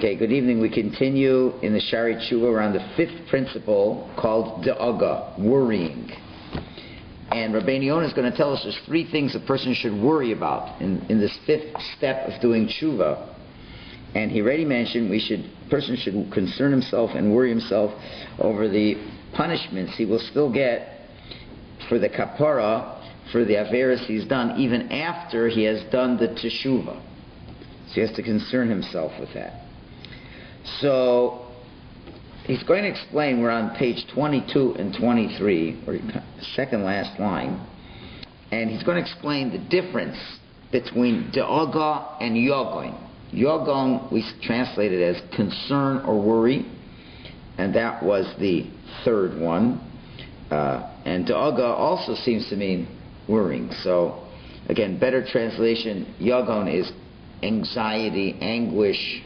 Okay, good evening. We continue in the Shari Teshuva around the fifth principle called Da'aga, worrying. And Rabbi Yonah is going to tell us there's three things a person should worry about in this fifth step of doing Teshuva. And he already mentioned a person should concern himself and worry himself over the punishments he will still get for the kapara, for the averos he's done, even after he has done the Teshuva. So he has to concern himself with that. So he's going to explain, we're on page 22 and 23, or second last line, and he's going to explain the difference between Da'aga and Yogon. Yogon we translated as concern or worry, and that was the third one. And Da'aga also seems to mean worrying. So again, better translation, Yogon is anxiety, anguish.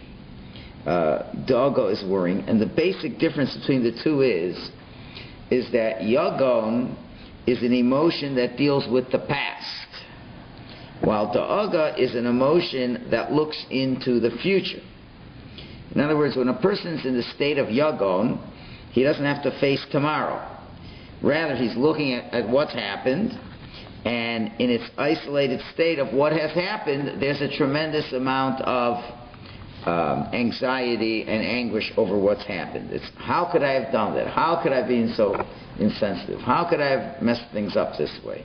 Da'aga is worrying, and the basic difference between the two is that Yagon is an emotion that deals with the past, while Da'aga is an emotion that looks into the future. In other words, when a person's in the state of Yagon, he doesn't have to face tomorrow. Rather, he's looking at what's happened, and in its isolated state of what has happened, there's a tremendous amount of anxiety and anguish over what's happened. It's, how could I have done that? How could I have been so insensitive? How could I have messed things up this way?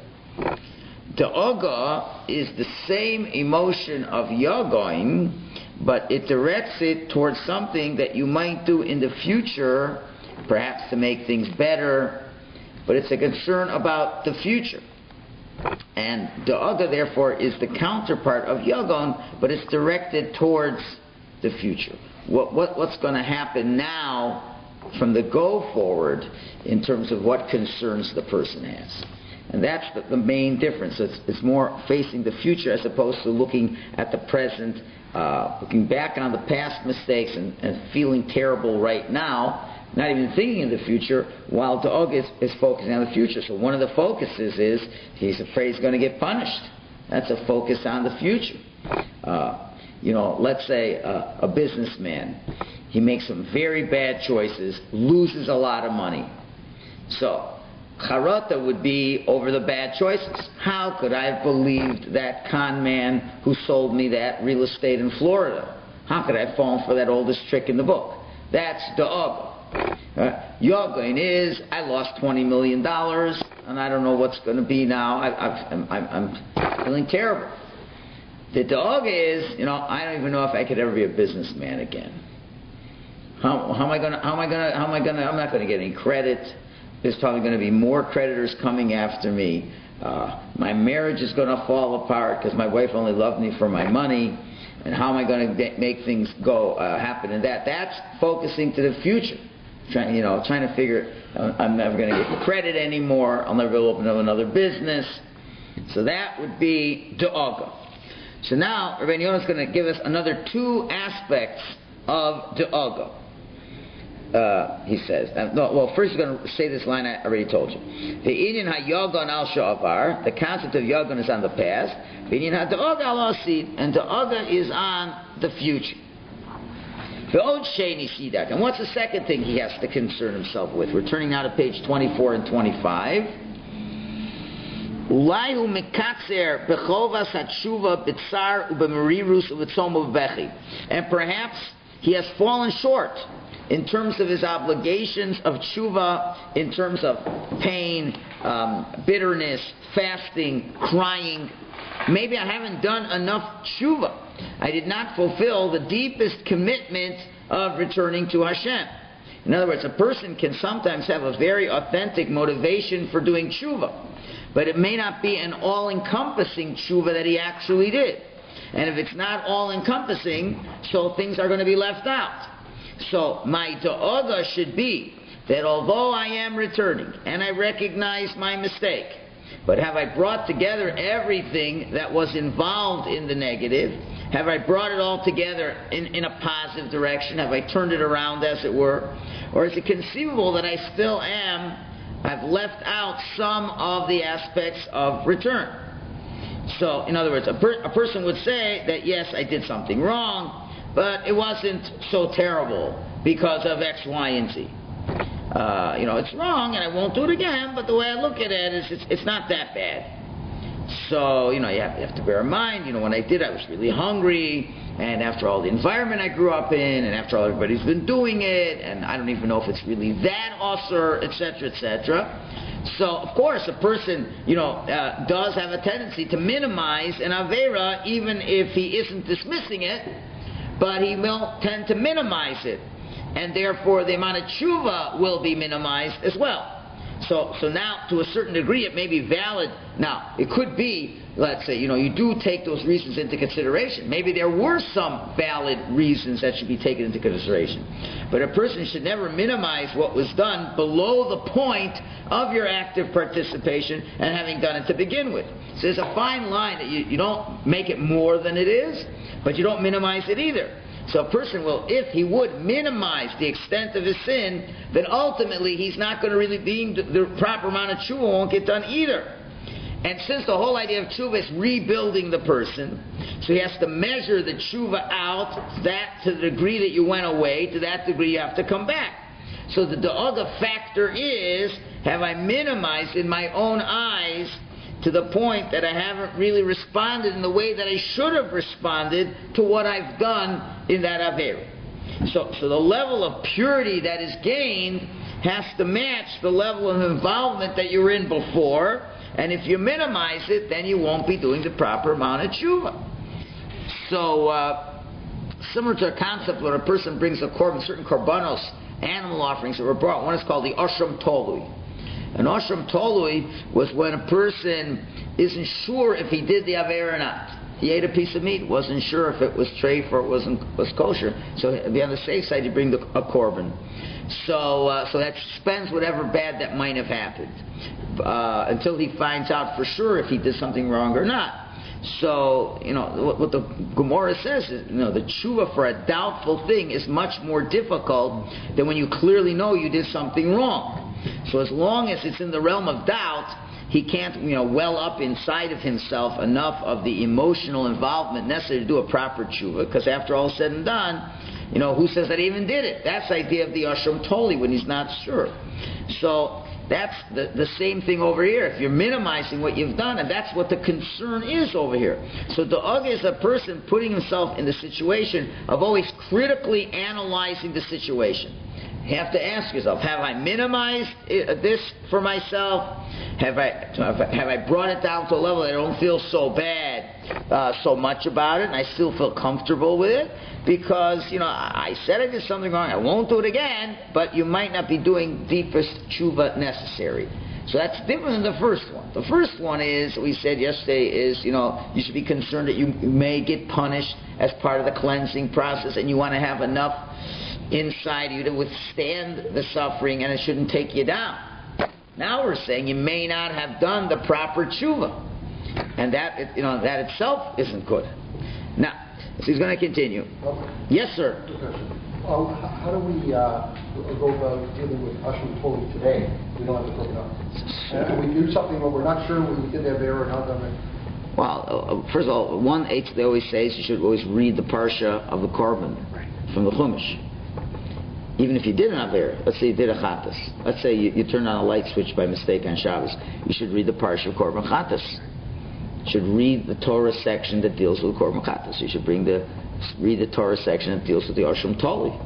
Da'aga is the same emotion of Yagon, but it directs it towards something that you might do in the future, perhaps to make things better, but it's a concern about the future. And Da'aga, therefore, is the counterpart of Yagon, but it's directed towards the future. What's going to happen now from the go forward in terms of what concerns the person has. And that's the main difference. It's more facing the future as opposed to looking at the present, looking back on the past mistakes and feeling terrible right now, not even thinking in the future, while Da'aga is focusing on the future. So one of the focuses is he's afraid he's going to get punished. That's a focus on the future. Let's say a businessman, he makes some very bad choices, loses a lot of money. So, charata would be over the bad choices. How could I have believed that con man who sold me that real estate in Florida? How could I have fallen for that oldest trick in the book? That's Da'aga. Yogon is, I lost $20 million, and I don't know what's going to be now. I'm feeling terrible. The Da'aga is, I don't even know if I could ever be a businessman again. I'm not going to get any credit. There's probably going to be more creditors coming after me. My marriage is going to fall apart because my wife only loved me for my money. And how am I going to make things happen in that? That's focusing to the future. Trying to figure, I'm never going to get credit anymore. I'll never open up another business. So that would be Da'aga. So now, Rabbi Yonah is going to give us another two aspects of Da'aga. He says. First he's going to say this line I already told you. The Inyan ha-Yagon al sha'avar, the concept of Yagon is on the past. The Inyan ha-Da'aga al asid, and Da'aga is on the future. Ve'od sheni sidak. And what's the second thing he has to concern himself with? We're turning now to page 24 and 25. And perhaps he has fallen short in terms of his obligations of tshuva, in terms of pain, bitterness, fasting, crying. Maybe I haven't done enough tshuva. I did not fulfill the deepest commitment of returning to Hashem. In other words, a person can sometimes have a very authentic motivation for doing tshuva, but it may not be an all-encompassing tshuva that he actually did. And if it's not all-encompassing, so things are going to be left out. So my Da'aga should be that although I am returning and I recognize my mistake, but have I brought together everything that was involved in the negative? Have I brought it all together in a positive direction? Have I turned it around, as it were? Or is it conceivable that I still I've left out some of the aspects of return? So, in other words, a person would say that, yes, I did something wrong, but it wasn't so terrible because of X, Y, and Z. It's wrong and I won't do it again, but the way I look at it is it's not that bad. So, you have to bear in mind, when I did, I was really hungry, and after all the environment I grew up in, and after all everybody's been doing it, and I don't even know if it's really that osur, etc., etc. So, of course, a person, does have a tendency to minimize an avera, even if he isn't dismissing it, but he will tend to minimize it, and therefore the amount of tshuva will be minimized as well. So now, to a certain degree, it may be valid. Now, it could be, let's say, you do take those reasons into consideration. Maybe there were some valid reasons that should be taken into consideration. But a person should never minimize what was done below the point of your active participation and having done it to begin with. So there's a fine line that you don't make it more than it is, but you don't minimize it either. So a person will, if he would minimize the extent of his sin, then ultimately he's not going to really be the proper amount of tshuva won't get done either. And since the whole idea of tshuva is rebuilding the person, so he has to measure the tshuva out, that to the degree that you went away, to that degree you have to come back. So the da'aga factor is, have I minimized in my own eyes to the point that I haven't really responded in the way that I should have responded to what I've done in that avera. So the level of purity that is gained has to match the level of involvement that you were in before, and if you minimize it, then you won't be doing the proper amount of tshuva. So, similar to a concept when a person brings a korban, certain korbanos, animal offerings that were brought, one is called the Ashram Tolui. An Ashram Tolui was when a person isn't sure if he did the Avera or not. He ate a piece of meat, wasn't sure if it was treif or was kosher. So to be on the safe side, you bring a korban. So that suspends whatever bad that might have happened until he finds out for sure if he did something wrong or not. So, what the Gemara says is, the tshuva for a doubtful thing is much more difficult than when you clearly know you did something wrong. So as long as it's in the realm of doubt, he can't, well up inside of himself enough of the emotional involvement necessary to do a proper tshuva, because after all said and done, who says that he even did it? That's the idea of the Ashram Toli, when he's not sure. So that's the same thing over here. If you're minimizing what you've done, and that's what the concern is over here. So da'aga is a person putting himself in the situation of always critically analyzing the situation. You have to ask yourself, have I minimized this for myself? Have I brought it down to a level that I don't feel so bad, so much about it, and I still feel comfortable with it? Because, I said I did something wrong, I won't do it again, but you might not be doing deepest tshuva necessary. So that's different than the first one. The first one is, we said yesterday, is, you should be concerned that you may get punished as part of the cleansing process, and you want to have enough inside you to withstand the suffering, and it shouldn't take you down. Now we're saying you may not have done the proper tshuva, and that itself isn't good. Now, so he's going to continue. Okay. Yes, sir. How do we go about dealing with Ashram Toli today? We don't have to cook it up. And we do something where we're not sure when we did that there or not done it. Well, first of all, one H they always say is you should always read the parsha of the korban from the Chumash. Even if you did an Avera, let's say you did a Chatas. Let's say you turned on a light switch by mistake on Shabbos. You should read the parsha of Korban Chatas. You should read the Torah section that deals with Korban Chatas. You should read the Torah section that deals with the Ashram Toli.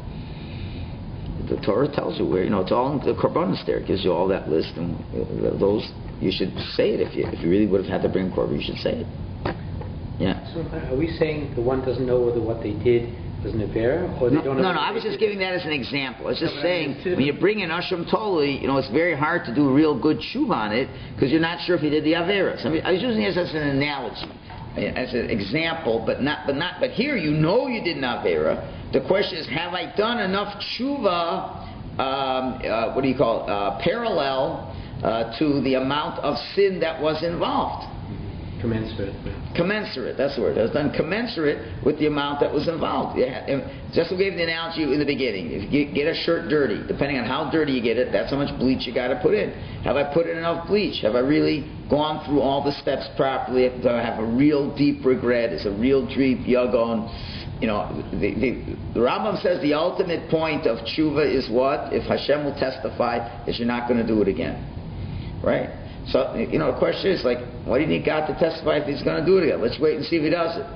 The Torah tells you where, it's all in the Korbanos there. It gives you all that list, and those, you should say it. If you really would have had to bring Korban, you should say it. Yeah. So are we saying the one doesn't know whether what they did was an Avera, or they don't know? No, I was just giving that as an example. I was just saying, when you bring in Ashram Toli, it's very hard to do a real good tshuva on it, because you're not sure if you did the Avera. So I was using this as an analogy, as an example, but here you know you did an Avera. The question is, have I done enough tshuva, parallel to the amount of sin that was involved? Commensurate, that's the word. It was done commensurate with the amount that was involved. Yeah. Just to give the analogy in the beginning, if you get a shirt dirty, depending on how dirty you get it, that's how much bleach you got to put in. Have I put in enough bleach? Have I really gone through all the steps properly? Do I have a real deep regret? Is a real deep yagon? the Rambam says the ultimate point of tshuva is what? If Hashem will testify that you're not going to do it again. Right? So, the question is like, why do you need God to testify if He's going to do it again? Let's wait and see if He does it.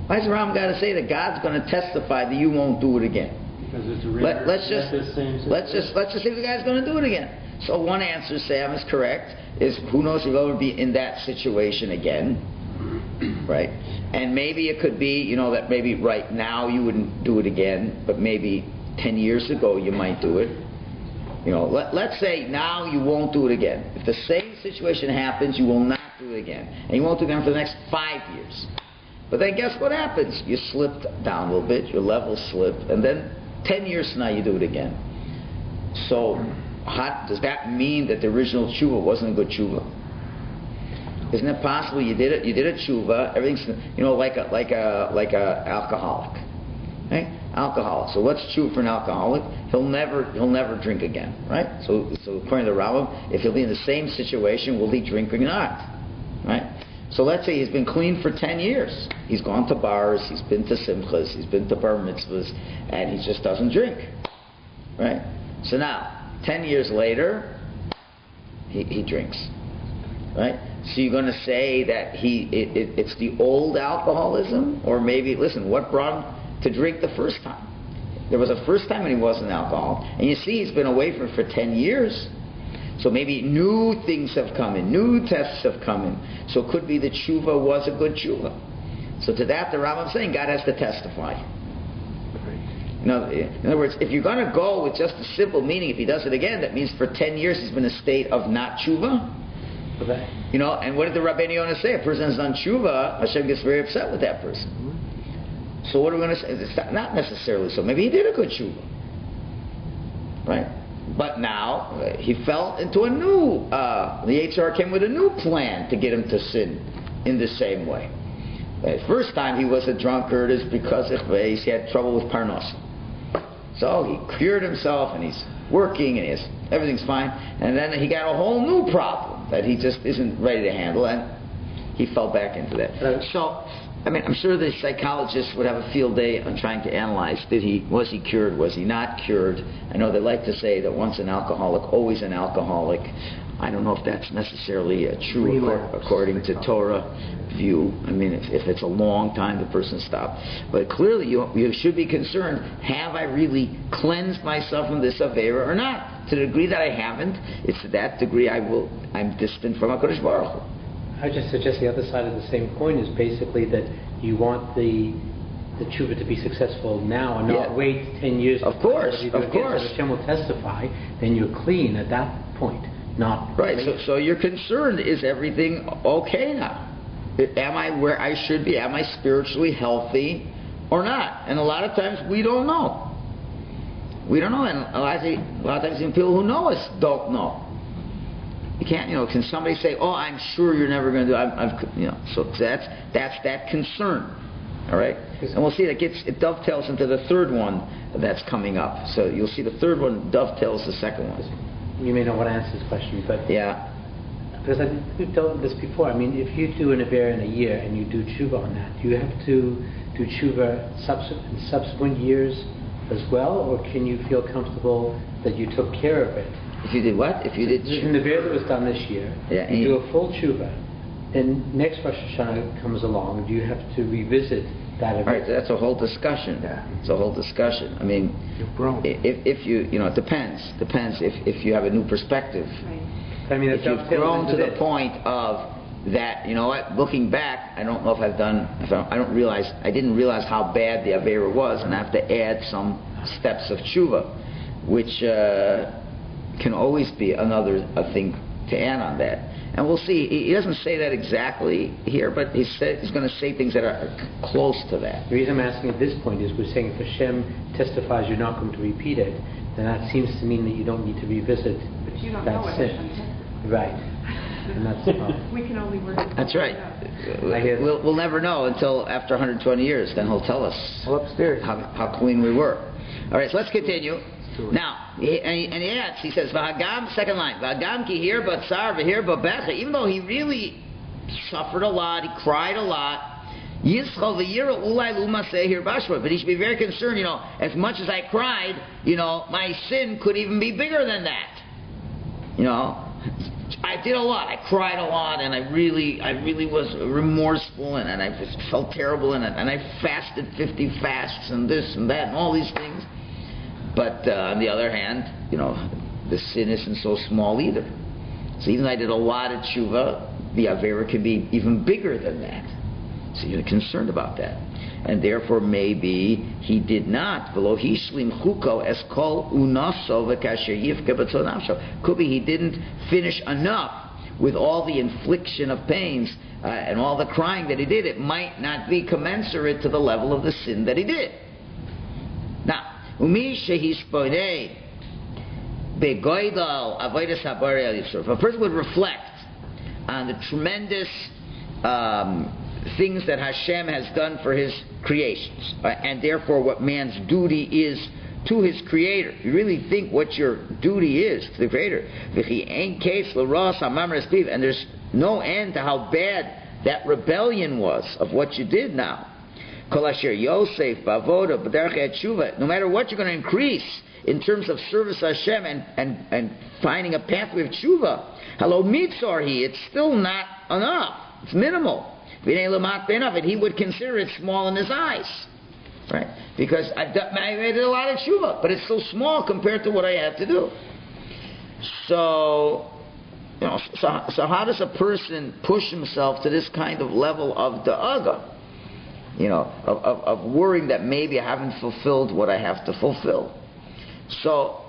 Why does the Rambam got to say that God's going to testify that you won't do it again? Because it's a Let's just see if the guy's going to do it again. So one answer, Sam, is correct, is who knows if you'll ever be in that situation again. Right? And maybe it could be, that maybe right now you wouldn't do it again, but maybe 10 years ago you might do it. Let's say now you won't do it again. If the same situation happens, you will not do it again. And you won't do it again for the next 5 years. But then guess what happens? You slipped down a little bit, your level slipped, and then 10 years from now you do it again. So does that mean that the original tshuva wasn't a good tshuva? Isn't it possible you did a tshuva, everything's like a alcoholic, right? Alcoholic. So what's tshuva for an alcoholic? He'll never drink again, right? So according to the Rambam, if he'll be in the same situation, will he drink or not, right? So let's say he's been clean for 10 years. He's gone to bars, he's been to simchas, he's been to bar mitzvahs, and he just doesn't drink, right? So now, 10 years later, he drinks, right? So you're going to say that it's the old alcoholism? Or maybe, listen, what brought him to drink the first time? There was a first time when he wasn't alcohol. And you see, he's been away from it for 10 years. So maybe new things have come in, new tests have come in. So it could be that tshuva was a good tshuva. So to that, the Rambam is saying God has to testify. In other words, if you're going to go with just a simple meaning, if he does it again, that means for 10 years he's been in a state of not tshuva. Okay. And what did the Rabbi Yonah say? A person has done tshuva, Hashem gets very upset with that person. So what are we going to say? It's not necessarily so. Maybe he did a good tshuva. Right? But now, he fell into a new, the HR came with a new plan to get him to sin in the same way. The first time he was a drunkard is because he had trouble with parnos. So he cured himself and he's working and everything's fine. And then he got a whole new problem that he just isn't ready to handle, and he fell back into that. So, I'm sure the psychologists would have a field day on trying to analyze, was he cured, was he not cured? I know they like to say that once an alcoholic, always an alcoholic. I don't know if that's necessarily true according to Torah view. If it's a long time the person stopped. But clearly you should be concerned, have I really cleansed myself from this Aveira or not? To the degree that I haven't, it's to that degree I'm distant from HaKadosh Baruch Hu. I just suggest the other side of the same coin is basically that you want the tshuva to be successful now and not wait 10 years. Of course. So Hashem will testify, then you're clean at that point. Not right. So your concern is everything okay now? Am I where I should be? Am I spiritually healthy or not? And a lot of times we don't know. We don't know, and a lot of times even people who know us don't know. You can't, can somebody say, "Oh, I'm sure you're never going to do it." So that's that concern. All right, and we'll see it dovetails into the third one that's coming up. So you'll see the third one dovetails the second one. You may not want to answer this question, but yeah, because we've dealt with this before. If you do an Avera in a year and you do tshuva on that, do you have to do tshuva in subsequent years as well, or can you feel comfortable that you took care of it? If you did what? If you did an Avera that was done this year, you do a full tshuva, and next Rosh Hashanah comes along, do you have to revisit that Avera? Right, that's a whole discussion. Yeah. It's a whole discussion. You've grown. If you, it depends if you have a new perspective. Right. If you've grown to the point of that, looking back, I don't know if I didn't realize how bad the Avera was, and I have to add some steps of tshuva, which can always be another thing to add on that. And we'll see. He doesn't say that exactly here, but he's going to say things that are close to that. The reason I'm asking at this point is we're saying if Hashem testifies you're not going to repeat it, then that seems to mean that you don't need to revisit but you don't that know what sin. Hashem testifies. Right. And that's the problem. We can only work. That's right. We'll never know until after 120 years. Then he'll tell us upstairs how clean we were. All right, so let's continue. Now, he adds, he says, V'hagam, second line, V'hagam ki hir batzar v'hir babecha, even though he really suffered a lot, he cried a lot, Yischol v'yira ulai luma sehir bashva. But he should be very concerned, as much as I cried, my sin could even be bigger than that. I did a lot. I cried a lot, and I really was remorseful, and I just felt terrible, and I fasted 50 fasts, and this and that, and all these things. But on the other hand, the sin isn't so small either. So even though I did a lot of tshuva, the avera can be even bigger than that. So you're concerned about that. And therefore maybe he did not. Could be he didn't finish enough with all the infliction of pains and all the crying that he did. It might not be commensurate to the level of the sin that he did. Now, a person would reflect on the tremendous things that Hashem has done for His creations, and therefore what man's duty is to his Creator. You really think what your duty is to the Creator. And there's no end to how bad that rebellion was of what you did now. No matter what you're going to increase in terms of service to Hashem and finding a pathway of tshuva, it's still not enough. It's minimal. And he would consider it small in his eyes, right? Because I did a lot of tshuva, but it's so small compared to what I have to do. So how does a person push himself to this kind of level of da'aga? Of worrying that maybe I haven't fulfilled what I have to fulfill. So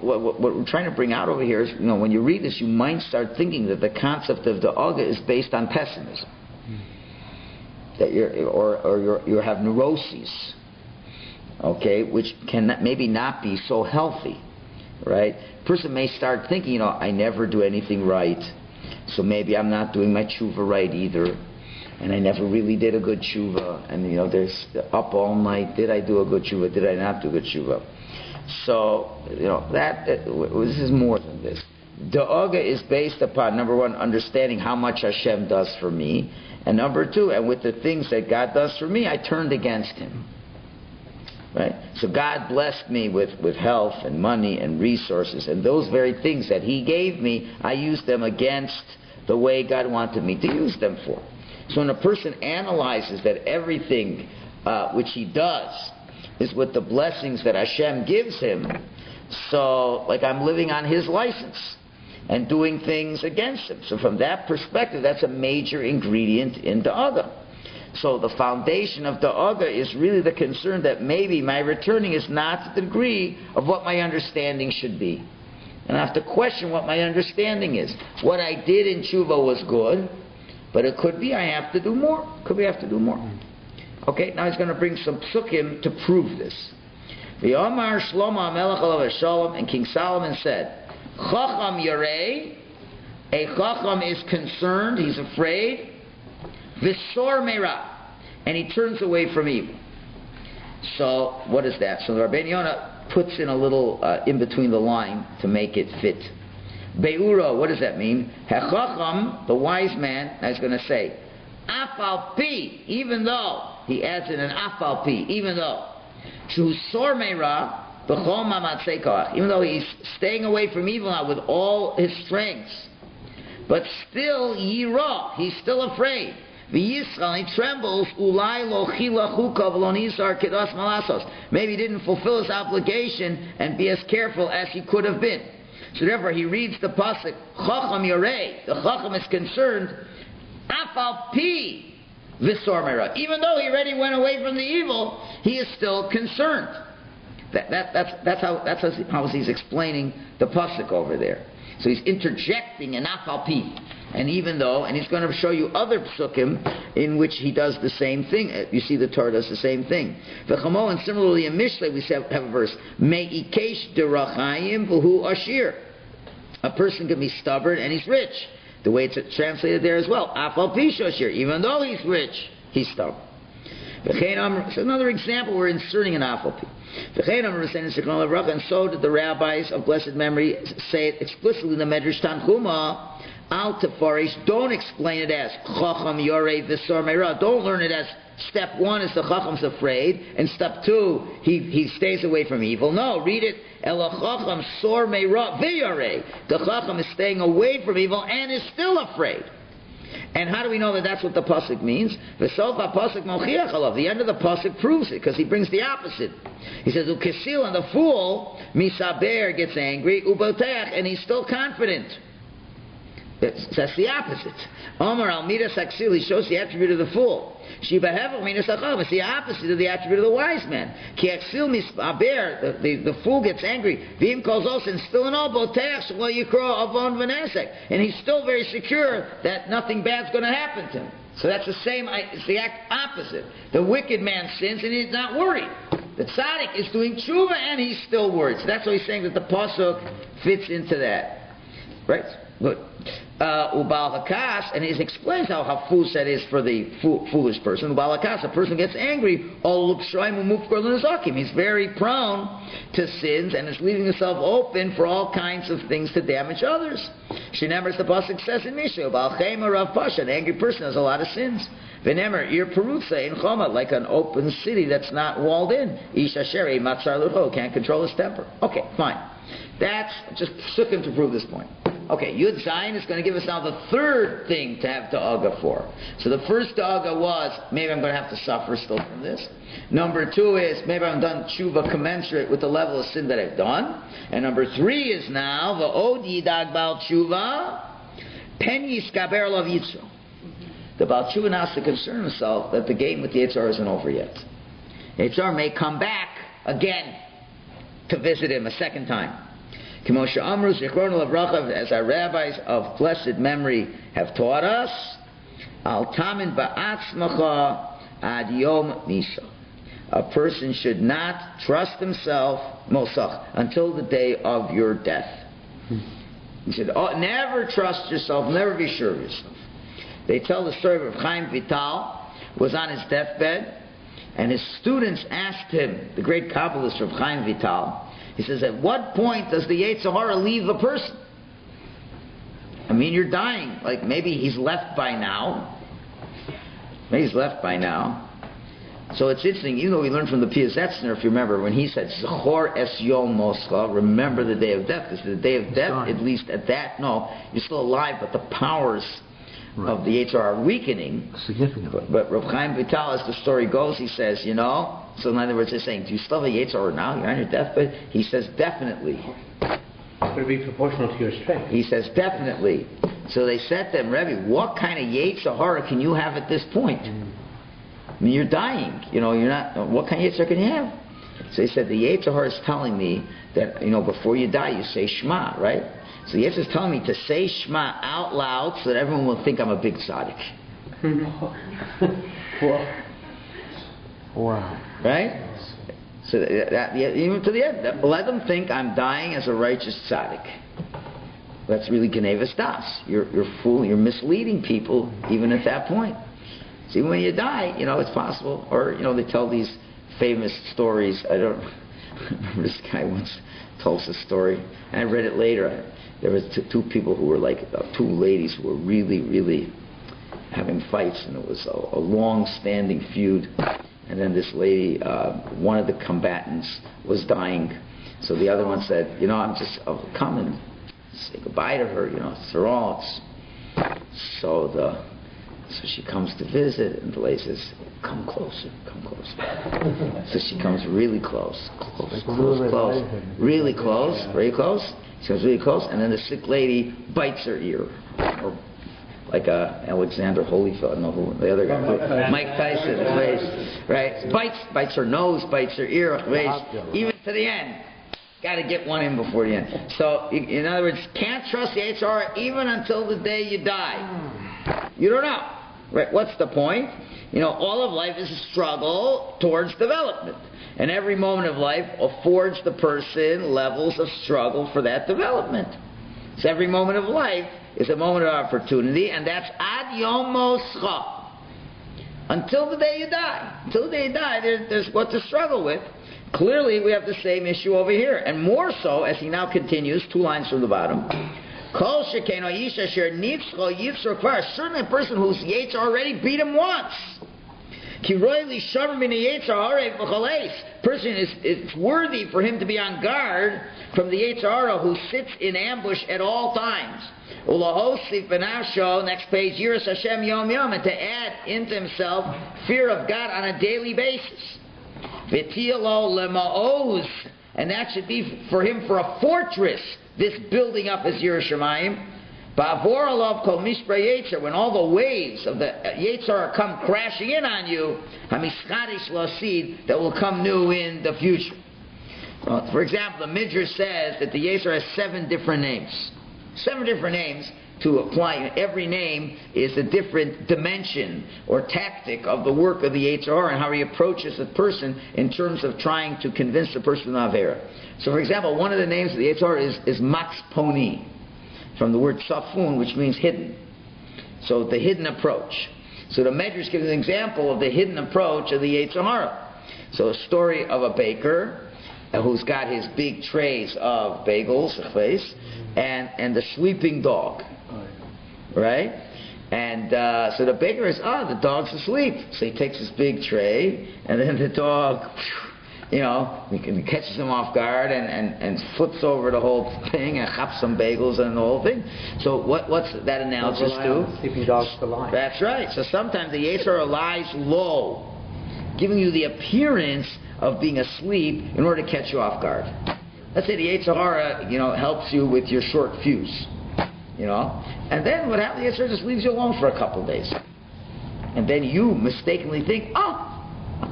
what we're trying to bring out over here is, when you read this, you might start thinking that the concept of da'aga is based on pessimism. That you have neuroses, okay, which can maybe not be so healthy, right? A person may start thinking, I never do anything right, so maybe I'm not doing my tshuva right either, and I never really did a good tshuva, and there's up all night, did I do a good tshuva, did I not do a good tshuva? So, this is more than this. Da'aga is based upon, number one, understanding how much Hashem does for me, and number two, and with the things that God does for me, I turned against Him. Right? So God blessed me with health and money and resources, and those very things that He gave me, I used them against the way God wanted me to use them for. So when a person analyzes that everything which he does is with the blessings that Hashem gives him, so like I'm living on His license and doing things against Him. So from that perspective, that's a major ingredient in da'aga. So the foundation of da'aga is really the concern that maybe my returning is not to the degree of what my understanding should be. And I have to question what my understanding is. What I did in tshuva was good, but it could be I have to do more. Could we have to do more? Okay, now he's going to bring some psukim to prove this. V'yomar Shlomo HaMelech alav Shalom, and King Solomon said, Chacham yarei, a Chacham is concerned, he's afraid, V'sor meira, and he turns away from evil. So, what is that? So the Rabbi Yonah puts in a little in between the line to make it fit. Be'uro, what does that mean? Hechacham, the wise man, is going to say, Afal pi, even though, he adds in an afal pi, even though, Shusor meira, even though he's staying away from evil now with all his strengths, but still yira, he's still afraid. V'yisrael, he trembles. Ulai lo chila chukav lo nizar kedas malasos. Maybe he didn't fulfill his obligation and be as careful as he could have been. So therefore, he reads the pasuk Chacham Yarei. The Chacham is concerned. Afal pi v'sor meira. Even though he already went away from the evil, he is still concerned. That's how he's explaining the pasuk over there. So he's interjecting an afal pi. And even though, and he's going to show you other psukim in which he does the same thing. You see the Torah does the same thing. And similarly in Mishlei we have a verse, Me'ikesh derachayim v'hu ashir. A person can be stubborn and he's rich. The way it's translated there as well. Afal pi shashir. Even though he's rich, he's stubborn. So another example, we're inserting an afal pi. And so did the rabbis of blessed memory say it explicitly in the Medrash Tanchuma. Al tefarish, don't explain it as chacham yorei v'sor meira. Don't learn it as step 1 is the chacham's afraid, and step 2 he stays away from evil. No, read it ela chacham sor meira v'yorei. The chacham is staying away from evil and is still afraid. And how do we know that that's what the pasuk means? V'sof ha-pasuk mochiach alav. The end of the pasuk proves it, because he brings the opposite. He says, u'kesil, and the fool, misaber, gets angry, u'boteach, and he's still confident. That's the opposite. Omar al midas aksil, he shows the attribute of the fool. Shiba hevel midas acham, it's the opposite of the attribute of the wise man. Ki aksil misaber, the fool gets angry. V'im calls us, and still in all boteach, well yikro avon v'nesek, and he's still very secure that nothing bad's going to happen to him. So that's the same, it's the opposite. The wicked man sins and he's not worried. The tzaddik is doing tshuva and he's still worried. So that's why he's saying that the pasuk fits into that. Right? Good. Ubal hakas, and he explains how foolish that is for the foolish person. Ubal hakas, a person gets angry. He's very prone to sins and is leaving himself open for all kinds of things to damage others. Shinemers, the pasuk says in Mishnah, Ubal chema rav pasha, an angry person has a lot of sins. V'nemer ir perutza in choma, like an open city that's not walled in. Ish asheri matzar lucho, can't control his temper. Okay, fine. That's just sukkim to prove this point. Okay, Yud Zayin is going to give us now the third thing to have da'aga for. So the first da'aga was, maybe I'm going to have to suffer still from this. Number 2 is, maybe I've done tshuva commensurate with the level of sin that I've done. And number 3 is now, v'od yidag bal tshuva, pen yiskaber lav yitzro. The Baal Tshuva now has to concern himself that the game with the Yitzhar isn't over yet. Yitzhar may come back again to visit him a second time. As our rabbis of blessed memory have taught us, Al tamin ba'atzmacha ad yom misa. A person should not trust himself, mosach, until the day of your death. He said, never trust yourself, never be sure of yourself. They tell the story of Chaim Vital was on his deathbed, and his students asked him, the great Kabbalist of Chaim Vital, he says, at what point does the Yetzer Hara leave a person? I mean, you're dying. Like, maybe he's left by now. Maybe he's left by now. So it's interesting, even though we learned from the Piazetzner, if you remember, when he said, Zachor es yom moscha, remember the day of death. Because the day of death, at least at that, no, you're still alive, but the powers of the Yetzer Hara are weakening. Significantly. But Rav Chaim Vital, as the story goes, he says, so in other words, he's saying, do you still have a Yetzer Hara now? You're on your deathbed? He says, definitely. It's going to be proportional to your strength. He says, definitely. So they said to him, Rebbe, what kind of Yetzer Hara can you have at this point? I mean, you're dying. You're not, what kind of Yetzer Hara can you have? So he said, the Yetzer Hara is telling me that, before you die, you say Shema, right? So Yetzer is telling me to say Shema out loud so that everyone will think I'm a big tzaddik. Wow. Right? So that even to the end, let them think I'm dying as a righteous tzaddik. That's really Genevas Das. You're fooling, you're misleading people even at that point. See, when you die, it's possible. Or, they tell these famous stories. I remember this guy once told us a story, and I read it later. There was two people who were two ladies who were really, really having fights, and it was a long-standing feud. And then this lady, one of the combatants, was dying. So the other one said, I'll come and say goodbye to her, it's her all. So she comes to visit, and the lady says, come closer. So she comes really close, really close, very close. She comes really close, and then the sick lady bites her ear. Or like Alexander Holyfield, I don't know who, the other guy, Mike Tyson, right? Bites her nose, bites her ear, even to the end. Got to get one in before the end. So, in other words, can't trust the Yetzer Hara even until the day you die. You don't know. Right? What's the point? All of life is a struggle towards development. And every moment of life affords the person levels of struggle for that development. So every moment of life is a moment of opportunity, and that's ad yom moscha. Until the day you die. Until the day you die, there's what to struggle with. Clearly, we have the same issue over here. And more so, as he now continues, 2 lines from the bottom. Kol sheken ha'ish asher nifscho yifsor kvar. Certainly a person whose Yetzer already beat him once. Ki roi li shomer min ha'Yetzer hara v'chaleis. Person it's worthy for him to be on guard from the Yetzer hara who sits in ambush at all times. Ulahosif benasho, next page, Yiras Hashem yom yom, and to add into himself fear of God on a daily basis. V'tiyalo lema'oz, and that should be for him for a fortress, this building up as Yerushalayim. Ba'avor alav kol mishpra Yetzer, when all the waves of the Yetzer come crashing in on you, hamischadish lasid, that will come new in the future. Well, for example, the Midrash says that the Yetzer has 7 different names. 7 different names to apply. Every name is a different dimension or tactic of the work of the Yetzer Hara and how he approaches the person in terms of trying to convince the person of Avera. So, for example, one of the names of the Yetzer Hara is Matzponi, from the word Safun, which means hidden. So, the hidden approach. So, the Medrash gives an example of the hidden approach of the Yetzer Hara. So, a story of a baker who's got his big trays of bagels, and the sleeping dog, right? And so the baker is, the dog's asleep. So he takes his big tray, and then the dog, he catches him off guard and flips over the whole thing and chops some bagels and the whole thing. So what's that analogous to? Sleeping dogs to lie. That's right. So sometimes the Yetzer Hara lies low, giving you the appearance of being asleep in order to catch you off guard. Let's say the Yetzer Hara, helps you with your short fuse, and then what happens? The Yetzer Hara just leaves you alone for a couple of days, and then you mistakenly think,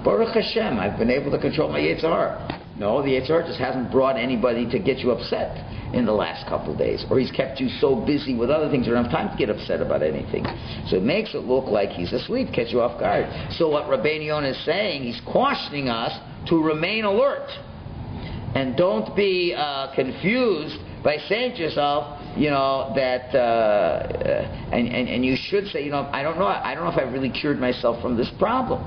Baruch Hashem, I've been able to control my Yetzer Hara. No, the Yetzer Hara just hasn't brought anybody to get you upset in the last couple of days, or he's kept you so busy with other things you don't have time to get upset about anything. So it makes it look like he's asleep, catch you off guard. So what Rabbi Yonah is saying, he's cautioning us to remain alert. And don't be confused by saying to yourself, that, and you should say, I don't know if I've really cured myself from this problem.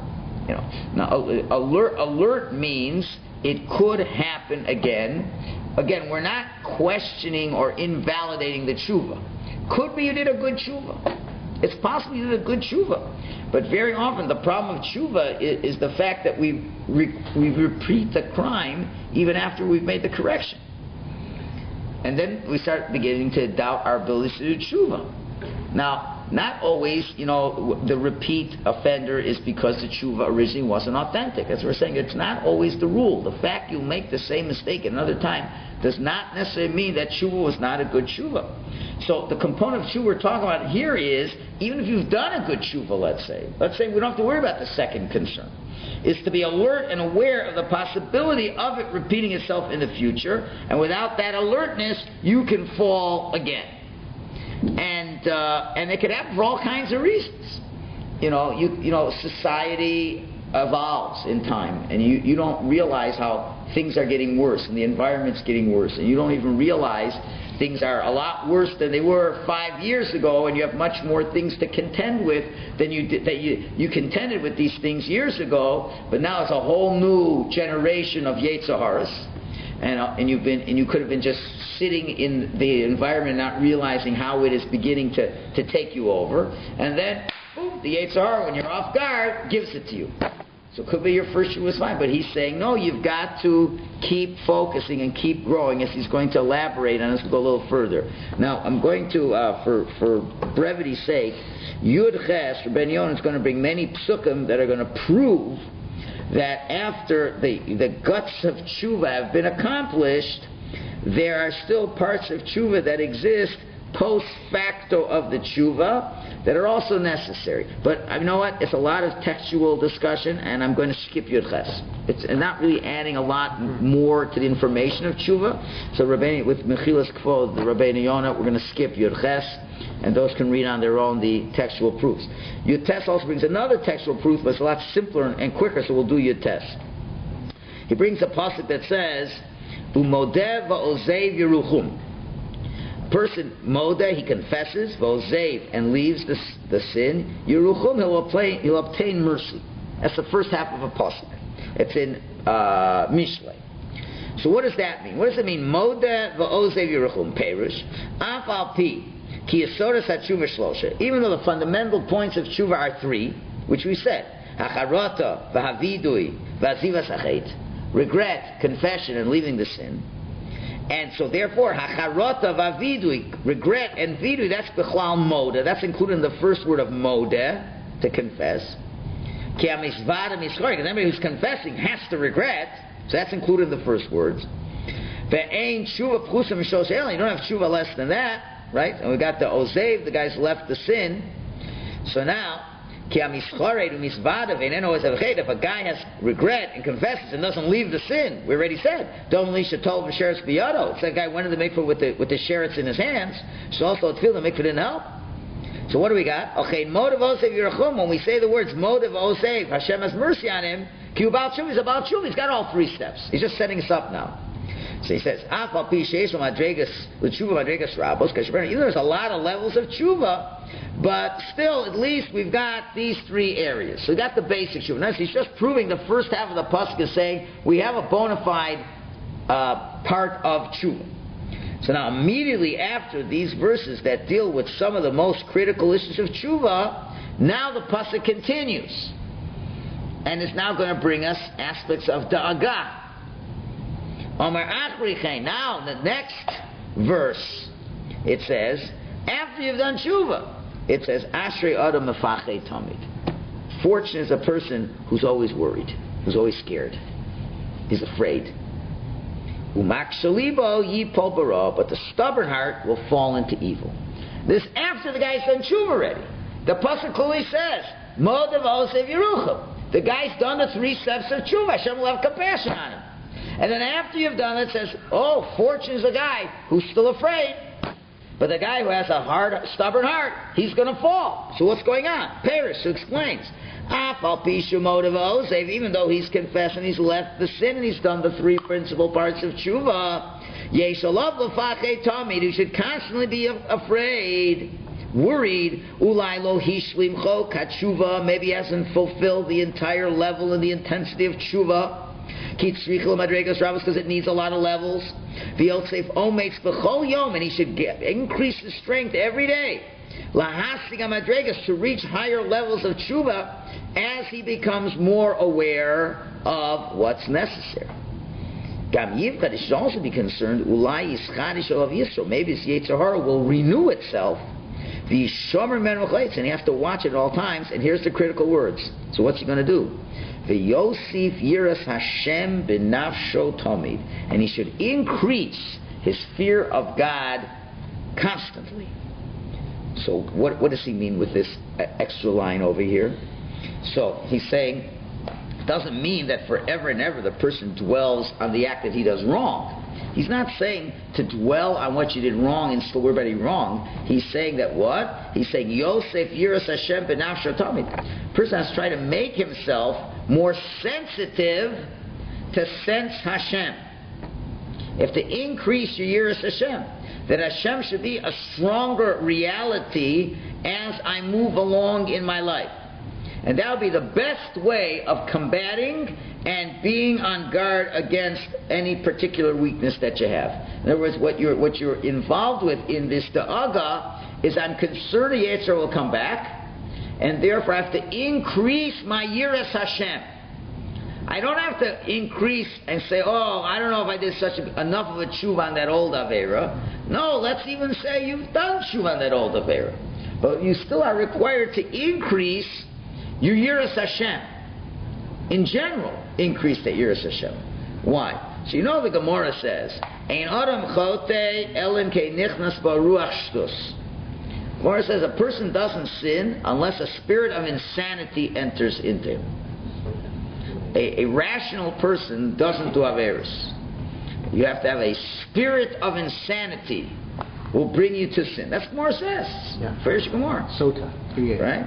Now, alert means it could happen again. Again, we're not questioning or invalidating the tshuva. Could be you did a good tshuva. It's possible you did a good tshuva. But very often the problem of tshuva is the fact that we repeat the crime even after we've made the correction. And then we start beginning to doubt our ability to do tshuva. Now, not always, the repeat offender is because the tshuva originally wasn't authentic. As we're saying, it's not always the rule. The fact you make the same mistake another time does not necessarily mean that tshuva was not a good tshuva. So the component of tshuva we're talking about here is, even if you've done a good tshuva, let's say we don't have to worry about the second concern, is to be alert and aware of the possibility of it repeating itself in the future, and without that alertness, you can fall again. And it could happen for all kinds of reasons. Society evolves in time, and you don't realize how things are getting worse, and the environment's getting worse, and you don't even realize things are a lot worse than they were 5 years ago, and you have much more things to contend with than you did, that you contended with these things years ago, but now it's a whole new generation of Yetzer Haras. And you could have been just sitting in the environment, not realizing how it is beginning to take you over, and then boom, the Yetzer Hara, when you're off guard, gives it to you. So it could be your first year was fine, but he's saying no, you've got to keep focusing and keep growing, as he's going to elaborate on this. We'll go a little further. Now I'm going to, for brevity's sake, Yud Ches, Rabbi Yonah is going to bring many psukim that are going to prove that after the guts of tshuva have been accomplished, there are still parts of tshuva that exist post facto of the tshuva that are also necessary. But you know what? It's a lot of textual discussion, and I'm going to skip Yud Ches. It's not really adding a lot more to the information of tshuva. So with Mechilas Kvod, the Rabbi Yonah, we're going to skip Yud Ches, and those can read on their own the textual proofs. Yud Tes also brings another textual proof, but it's a lot simpler and quicker, so we'll do Yud Tes. He brings a pasuk that says, "Umodev va'ozev yeruchum." Person modeh, he confesses, va'ozev, and leaves the sin. Yeruchum, he'll obtain mercy. That's the first half of a pasuk. It's in Mishlei. So what does that mean? What does it mean? Moda v'ozev yiruchum perush. Af al pi ki yasodas hatshuva shlosha. Even though the fundamental points of tshuva are three, which we said, hacharata v'havidui v'azivas hachet, regret, confession, and leaving the sin. And so therefore, hacharata v'avidui, regret and vidui, that's b'chlal moda. That's included in the first word of moda, to confess. Ki ha-mizvada mizchorik, because anybody who's confessing has to regret, so that's included in the first words. Ve'ein tshuva p'chusa mishos elin, you don't have tshuva less than that, right? And we got the ozev, the guy's left the sin. So now, if a guy has regret and confesses and doesn't leave the sin, we already said, don't leash a tov v'sheretz biyado. It's that guy went to the mikveh with the sheretz in his hands. So also at the mikveh didn't help. So what do we got? Okay, motiv osev yirachum. When we say the words motiv osev, Hashem has mercy on him. Ki ubal tshuva, he's about tshuva. He's got all three steps. He's just setting us up now. So he says, af al pi sheishu madregas l'tshuva madregas rabos. Because there's a lot of levels of tshuva. But still, at least we've got these three areas. So we got the basic tshuva. Notice he's just proving the first half of the pasuk is saying we have a bona fide part of tshuva. So now immediately after these verses that deal with some of the most critical issues of tshuva, now the pasuk continues. And it's now going to bring us aspects of da'agah. Omar achrichein. Now in the next verse, it says, after you've done tshuva, it says, Ashrei Adam Mefachei Tamid. Fortunate is a person who's always worried, who's always scared. He's afraid. Umak Shalibo Yipol Bara, but the stubborn heart will fall into evil. This after the guy's done tshuva already. The pasuk clearly says, Modav Osev Yeruchim. The guy's done the three steps of tshuva. Hashem will have compassion on him. And then after you've done it, it says, oh, fortunate is the guy who's still afraid. But the guy who has a hard, stubborn heart, he's going to fall. So what's going on? Paris explains. Even though he's confessed and he's left the sin and he's done the three principal parts of tshuva, you should constantly be afraid, worried. Maybe he hasn't fulfilled the entire level and the intensity of tshuva. Because it needs a lot of levels. And he should increase his strength every day to reach higher levels of tshuva as he becomes more aware of what's necessary. He should also be concerned, maybe his Yetzer Hara will renew itself, and he has to watch it at all times. And here's the critical words. So what's he going to do? V'yosif yiras Hashem b'nafsho tamid, and he should increase his fear of God constantly. So what does he mean with this extra line over here? So he's saying it doesn't mean that forever and ever the person dwells on the act that he does wrong. He's not saying to dwell on what you did wrong and still worry about it wrong. He's saying that what? He's saying Yosef yiras Hashem b'nafsho tamid. Person has to try to make himself more sensitive to sense Hashem. If to increase your yiras Hashem, that Hashem should be a stronger reality as I move along in my life. And that would be the best way of combating and being on guard against any particular weakness that you have. In other words, what you're involved with in this da'aga is I'm concerned the Yetzer will come back, and therefore I have to increase my yiras Hashem. I don't have to increase and say, oh, I don't know if I did enough of a tshuva on that old Avera. No, let's even say you've done tshuva on that old Avera. But you still are required to increase your yiras Hashem. In general, increase that yiras Hashem. Why? So you know the Gemara says, Ein adam chote elen ke nichnas baruach shtus. Gemara says a person doesn't sin unless a spirit of insanity enters into him. A rational person doesn't do averos. You have to have a spirit of insanity will bring you to sin. That's what Gemara says. Yeah. First Gemara. Sota. Yeah. Right?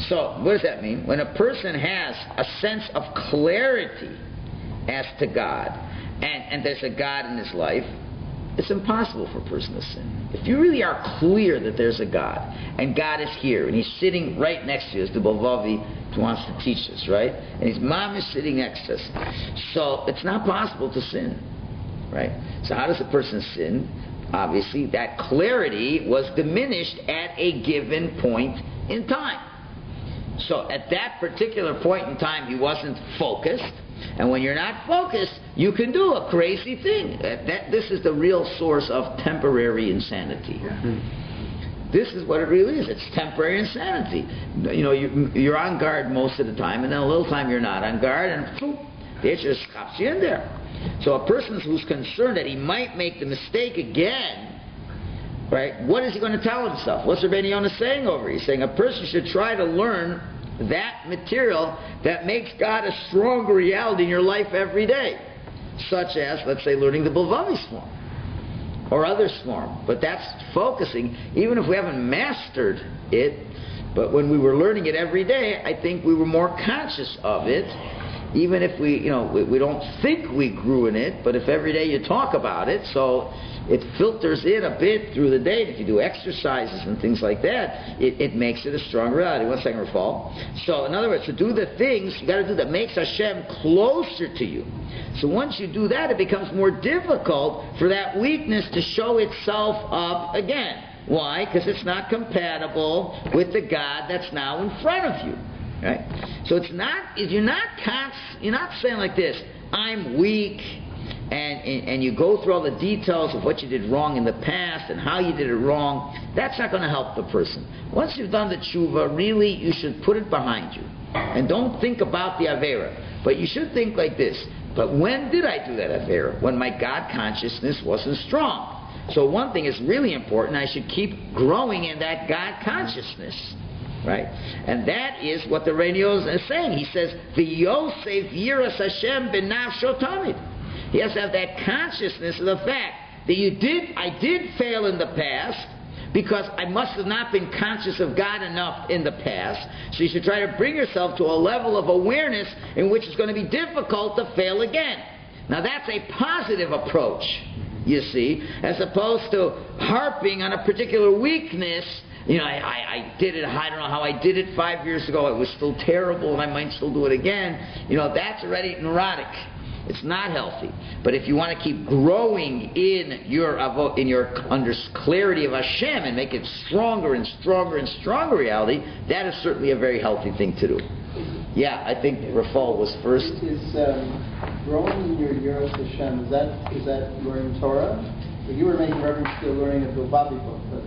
So, what does that mean? When a person has a sense of clarity as to God, and there's a God in his life, it's impossible for a person to sin. If you really are clear that there's a God, and God is here, and He's sitting right next to you, as the Bavavi wants to teach us, right? And His mom is sitting next to us. So, it's not possible to sin. right? So how does a person sin? Obviously, that clarity was diminished at a given point in time. So at that particular point in time, he wasn't focused. And when you're not focused, you can do a crazy thing. This is the real source of temporary insanity. This is what it really is. It's temporary insanity. You know, you're on guard most of the time, and then a little time you're not on guard, and poof, it just stops you in there. So a person who's concerned that he might make the mistake again, right, what is he going to tell himself? What's Rabbi Yonah saying over here? He's saying a person should try to learn that material that makes God a stronger reality in your life every day, such as, let's say, learning the Bilvavi form or other form. But that's focusing, even if we haven't mastered it. But when we were learning it every day, I think we were more conscious of it. Even if we don't think we grew in it, but if every day you talk about it, so it filters in a bit through the day. If you do exercises and things like that, it makes it a stronger reality. 1 second, Rafal. So in other words, to do the things you got to do that makes Hashem closer to you. So once you do that, it becomes more difficult for that weakness to show itself up again. Why? Because it's not compatible with the God that's now in front of you. Right? So it's not, you're not saying like this, I'm weak, and you go through all the details of what you did wrong in the past and how you did it wrong. That's not going to help the person. Once you've done the tshuva, really you should put it behind you. And don't think about the avera. But you should think like this, but when did I do that avera? When my God consciousness wasn't strong. So one thing is really important, I should keep growing in that God consciousness. Right? And that is what the Rabbi Yossi is saying. He says, V'yosef yiras Hashem b'nafsho tamid. He has to have that consciousness of the fact that I did fail in the past because I must have not been conscious of God enough in the past. So you should try to bring yourself to a level of awareness in which it's going to be difficult to fail again. Now that's a positive approach, you see, as opposed to harping on a particular weakness. You know, I did it, I don't know how I did it 5 years ago, it was still terrible and I might still do it again. You know, that's already neurotic. It's not healthy. But if you want to keep growing in your clarity of Hashem and make it stronger and stronger and stronger reality, that is certainly a very healthy thing to do. Yeah, I think Rafal was first. Is growing in your Yiras Hashem, is that learning Torah? You were making reference to learning a Bilvavi book, but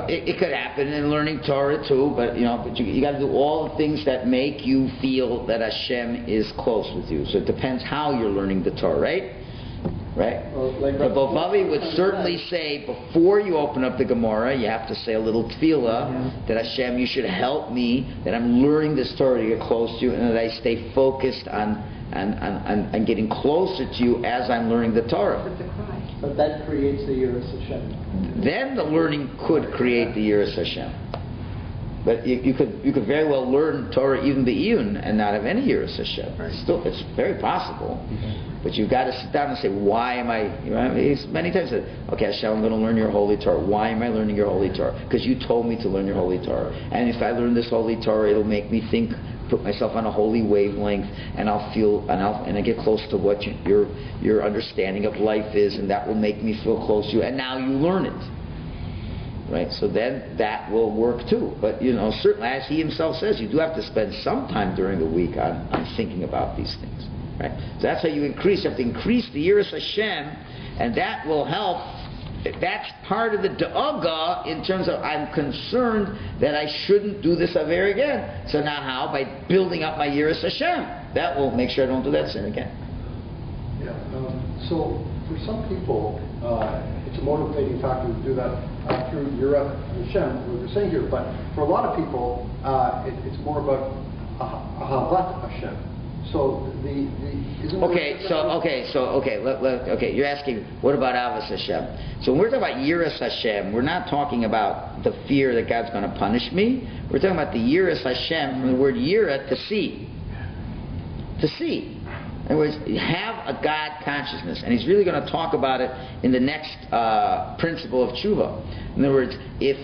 it could happen in learning Torah too, but you got to do all the things that make you feel that Hashem is close with you. So it depends how you're learning the Torah, right? Right? Well, like the Bilvavi would certainly say before you open up the Gemara, you have to say a little tefillah that Hashem, you should help me, that I'm learning this Torah to get close to you, and that I stay focused on getting closer to you as I'm learning the Torah. But that creates the Yiras Hashem. Then the learning could create the Yiras Hashem. But you could very well learn Torah even be'iyun and not have any Yiras Hashem. Still, it's very possible. But you've got to sit down and say, why am I? Many times said, okay, Hashem, I'm going to learn your holy Torah. Why am I learning your holy Torah? Because you told me to learn your holy Torah. And if I learn this holy Torah, it'll make me think, put myself on a holy wavelength, and I'll feel, and I get close to what your understanding of life is, and that will make me feel close to you. And now you learn it, right? So then that will work too. But certainly, as he himself says, you do have to spend some time during the week on thinking about these things, right? So that's how you increase. You have to increase the Yiras Hashem, and that will help. That's part of the da'aga in terms of I'm concerned that I shouldn't do this aver again. So now how? By building up my Yiras Hashem. That will make sure I don't do that sin again. Yeah. So for some people, it's a motivating factor to do that through Yiras Hashem, what we're saying here. But for a lot of people, it's more about Ahavat Hashem. So you're asking, what about Avos Hashem? So when we're talking about Yiras Hashem, we're not talking about the fear that God's going to punish me. We're talking about the Yiras Hashem from the word Yira, to see. To see. In other words, have a God consciousness. And he's really going to talk about it in the next principle of Teshuva. In other words, if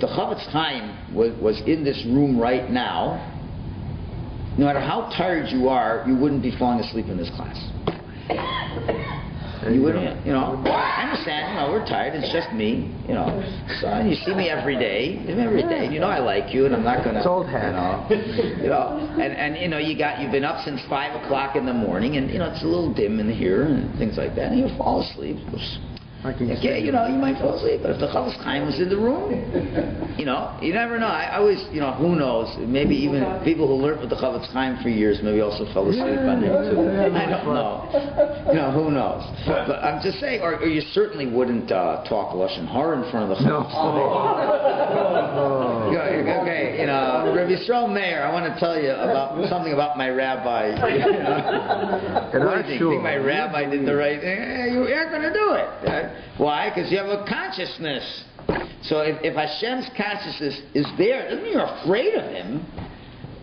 the Chavetz Chaim was in this room right now, no matter how tired you are, you wouldn't be falling asleep in this class. You wouldn't, you know. I understand, you know, we're tired. It's just me, you know. So you see me every day. You know I like you, and I'm not gonna. It's old hat. You know, and you know you've been up since 5 o'clock in the morning, and you know it's a little dim in here and things like that, and you fall asleep. Okay, you know, you might fall asleep, but if the Chofetz Chaim was in the room, you know, you never know. I always, you know, who knows? Maybe even people who learned with the Chofetz Chaim for years maybe also fell asleep on him too. I don't know. You know, who knows? But I'm just saying, or you certainly wouldn't talk Lashon Hara in front of the Chofetz Chaim. Okay, you know, Rabbi Thu May, I want to tell you about something about my rabbi. You know? What do you think my rabbi did the right thing? You aren't going to do it. Why? Because you have a consciousness. So if Hashem's consciousness is there, doesn't mean you're afraid of Him.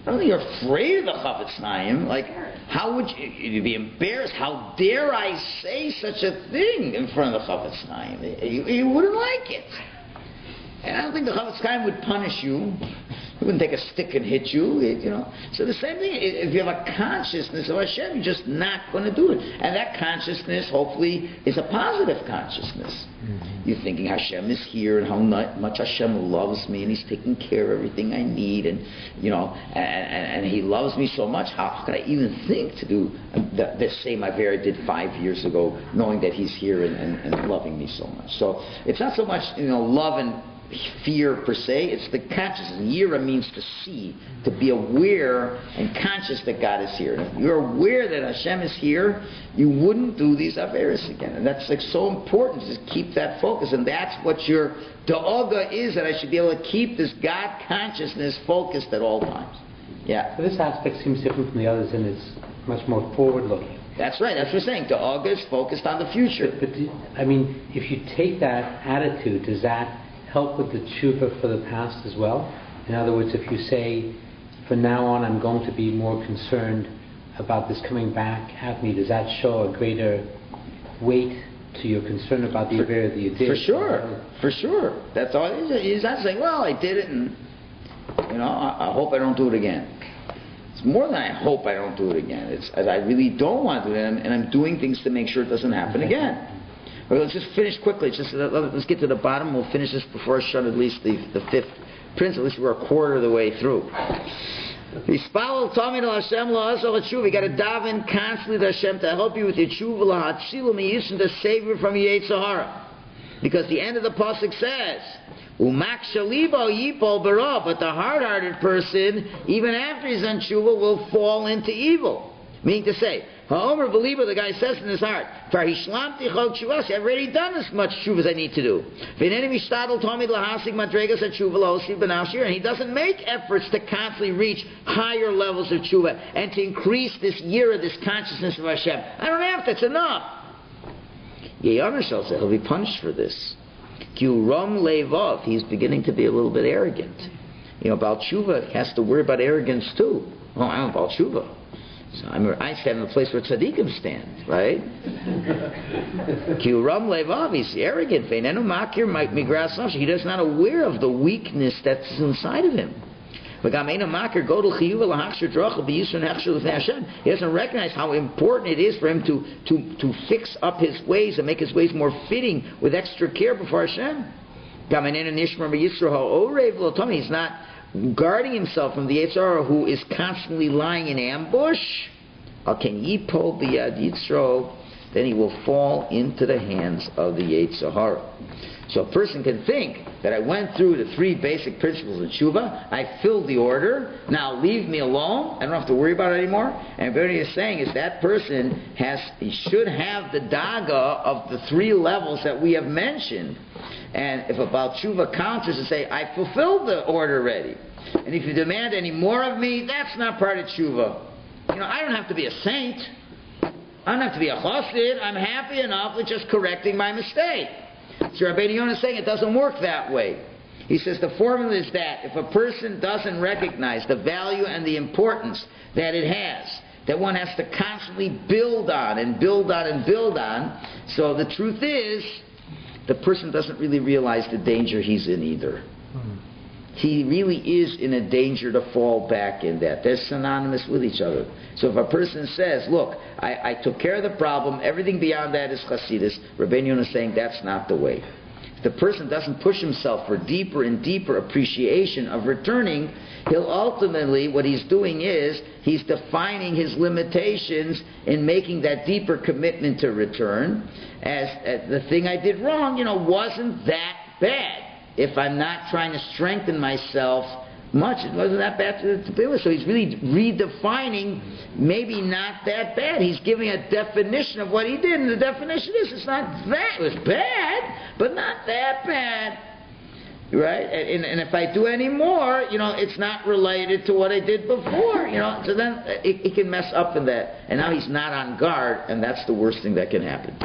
I don't think you're afraid of the Chofetz Chaim. Like, how would you'd be embarrassed? How dare I say such a thing in front of the Chofetz Chaim? You wouldn't like it. And I don't think the Chofetz Chaim would punish you. He wouldn't take a stick and hit you, you know. So the same thing, if you have a consciousness of Hashem, you're just not going to do it. And that consciousness, hopefully, is a positive consciousness. Mm-hmm. You're thinking Hashem is here and how much Hashem loves me and He's taking care of everything I need, and you know, and He loves me so much. How could I even think to do the same Aver I did 5 years ago, knowing that He's here and loving me so much? So it's not so much, you know, love and fear per se, it's the consciousness. Yira means to see, to be aware and conscious that God is here. And if you're aware that Hashem is here, you wouldn't do these Averis again. And that's like so important to keep that focus. And that's what your da'aga is, that I should be able to keep this God consciousness focused at all times. Yeah. So this aspect seems different from the others, and it's much more forward-looking. That's right. That's what we're saying. Da'aga is focused on the future. But I mean, if you take that attitude, does that help with the tshuva for the past as well? In other words, if you say, from now on I'm going to be more concerned about this coming back at me, does that show a greater weight to your concern about the affair that you did? For sure. That's all it is. He's not saying, well, I did it and, you know, I hope I don't do it again. It's more than I hope I don't do it again. It's I really don't want to do it, and I'm doing things to make sure it doesn't happen again. Okay, let's just finish quickly. Let's get to the bottom. We'll finish this before Shul, at least the fifth principle. At least we're a quarter of the way through. We got to daven constantly to Hashem to help you with your tshuva, to save you from your Yetzer Hara. Because the end of the pasuk says, "Umak shalibo yipol bara," but the hard-hearted person, even after he's done tshuva, will fall into evil. Meaning to say, Ha'omer believer, the guy says in his heart, I've already done as much tshuva as I need to do. And he doesn't make efforts to constantly reach higher levels of tshuva and to increase this yira, this consciousness of Hashem. I don't have to, it's enough. He'll be punished for this. He's beginning to be a little bit arrogant. You know, Baal Tshuva has to worry about arrogance too. Oh, I'm a Baal Tshuva. So I stand in the place where tzaddikim stand, right? He's arrogant. He is not aware of the weakness that's inside of him. He doesn't recognize how important it is for him to fix up his ways and make his ways more fitting with extra care before Hashem. He's not guarding himself from the Yetzer Hara, who is constantly lying in ambush. Then he will fall into the hands of the Yetzer Hara. So a person can think that I went through the 3 basic principles of tshuva, I filled the order, now leave me alone, I don't have to worry about it anymore. And what he is saying is that person he should have the daga of the 3 levels that we have mentioned. And if about tshuva counts is to say, I fulfilled the order already. And if you demand any more of me, that's not part of tshuva. You know, I don't have to be a saint. I don't have to be a chassid. I'm happy enough with just correcting my mistake. So Rabbi Yonah is saying it doesn't work that way. He says the formula is that if a person doesn't recognize the value and the importance that it has, that one has to constantly build on and build on and build on, so the truth is, the person doesn't really realize the danger he's in either. he really is in a danger to fall back in that. They're synonymous with each other. So if a person says, look, I took care of the problem, everything beyond that is Hasidus, Rabbeinu Yonah is saying that's not the way. If the person doesn't push himself for deeper and deeper appreciation of returning, he'll ultimately, what he's doing is, he's defining his limitations in making that deeper commitment to return as the thing I did wrong, wasn't that bad. If I'm not trying to strengthen myself much, it wasn't that bad to begin with. So he's really redefining maybe not that bad. He's giving a definition of what he did, and the definition is it's not that. It was bad, but not that bad. Right? And if I do any more, it's not related to what I did before, So then it can mess up in that. And now he's not on guard, and that's the worst thing that can happen.